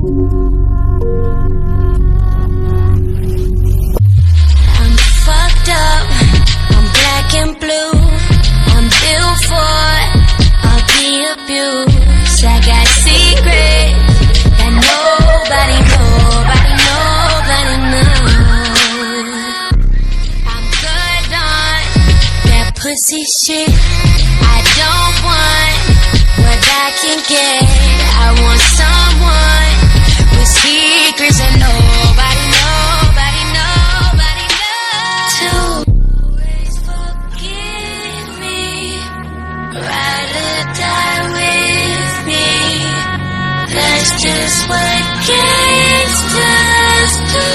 I'm fucked up, I'm black and blue, I'm built for all the abuse. I got secrets that nobody knows. I'm good on that pussy shit. I don't want what I can get. I want someone with secrets that nobody knows. To always forgive me, ride or die with me. That's just what gangsters do.